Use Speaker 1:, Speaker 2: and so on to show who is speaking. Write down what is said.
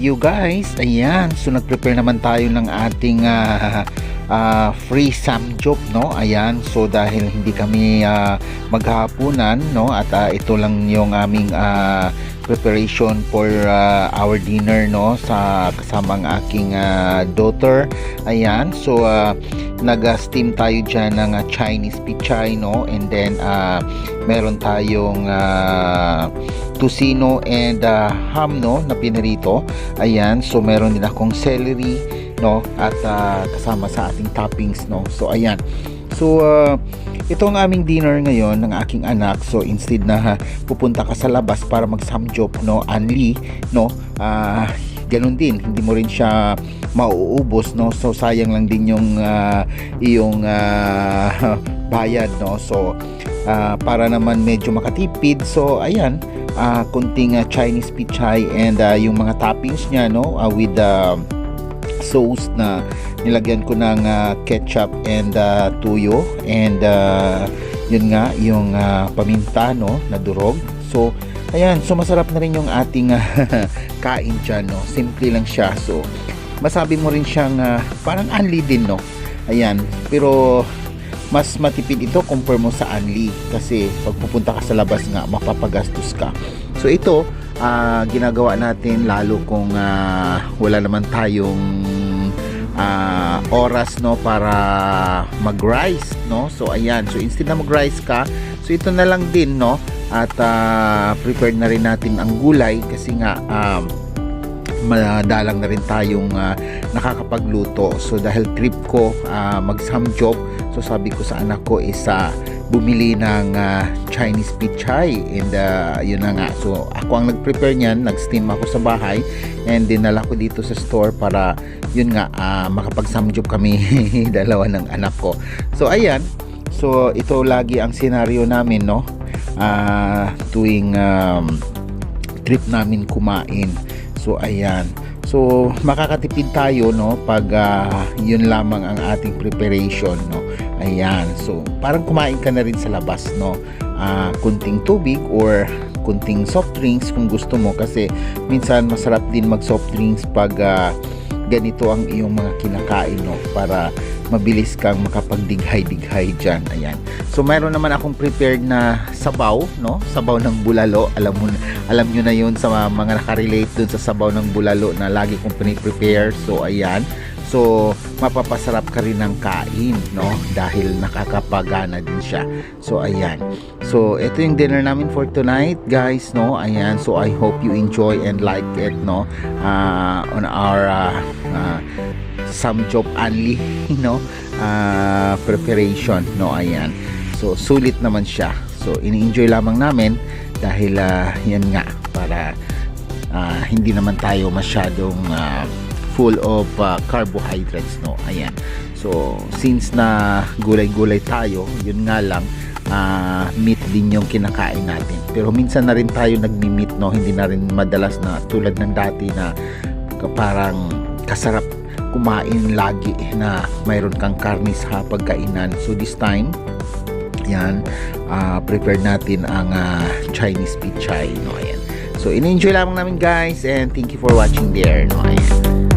Speaker 1: you guys. Ayan, so nag-prepare naman tayo ng ating free samgyup, no? Ayan, so dahil hindi kami maghahapunan, no? At ito lang yung aming preparation for our dinner, no? Sa kasama ang aking daughter. Ayan, so nag-steam tayo dyan ng Chinese pichay, no? And then meron tayong tocino and ham, no, na pinarito. Ayan, so meron din akong celery, no, at kasama sa ating toppings, no. So ayan, so ito ang aming dinner ngayon ng aking anak. So instead na pupunta ka sa labas para mag samgyup, no, anli, no, ganun din, hindi mo rin siya mauubos, no. So sayang lang din yung iyong bayad, no. So para naman medyo makatipid, so ayan, kunting Chinese pichay and yung mga toppings niya, no, with sauce na nilagyan ko ng ketchup and tuyo and yun nga yung paminta, no, na durog. So ayan, so masarap na rin yung ating kain dyan, no. Simple lang siya, so masabi mo rin siyang parang anli din, no. Ayan, pero mas matipid ito compare mo sa anli kasi pag pupunta ka sa labas nga mapapagastos ka. So ito ginagawa natin lalo kung wala naman tayong oras, no, para mag-rice, no. So ayan, so instead na mag-rice ka, so ito na lang din, no, at prepared na rin natin ang gulay kasi nga madalang na rin tayong nakakapagluto. So dahil trip ko mag-samgyup, so sabi ko sa anak ko is bumili ng Chinese pichay and yun na nga. So ako ang nag-prepare niyan, nag-steam ako sa bahay and dinala ko dito sa store para yun nga makapag-samgyup kami dalawa ng anak ko. So ayan, so ito lagi ang senaryo namin, no, tuwing trip namin kumain. So ayan, so makakatipid tayo, no, pag yun lamang ang ating preparation, no. Ayan, so parang kumain ka na rin sa labas, no. Kunting tubig or kunting soft drinks kung gusto mo kasi minsan masarap din mag soft drinks pag ganito ang iyong mga kinakain, no, para mabilis kang makapagdighay-dighay dyan. Ayan, so mayroon naman akong prepared na sabaw, no, sabaw ng bulalo. Alam nyo na yun sa mga nakarelate dun sa sabaw ng bulalo na lagi kong prepare. So ayan, so mapapasarap ka rin ng kain, no, dahil nakakapagana din siya. So ayan, so ito yung dinner namin for tonight, guys, no. Ayan, so I hope you enjoy and like it, no, on our samgyup anli, no, preparation, no. Ayan, so sulit naman siya. So ini-enjoy lamang namin dahil yan nga, para hindi naman tayo masyadong full of carbohydrates, no. Ayan, so since na gulay-gulay tayo, yun nga lang, meat din yung kinakain natin. Pero minsan na rin tayo nagmi-meat, no, hindi na rin madalas na tulad ng dati na parang kasarap kumain lagi na mayroon kang karne sa pagkainan. So this time, yan, prepare natin ang Chinese pichay, no. Ayan, so in-enjoy lamang namin, guys, and thank you for watching there, no. Ayan.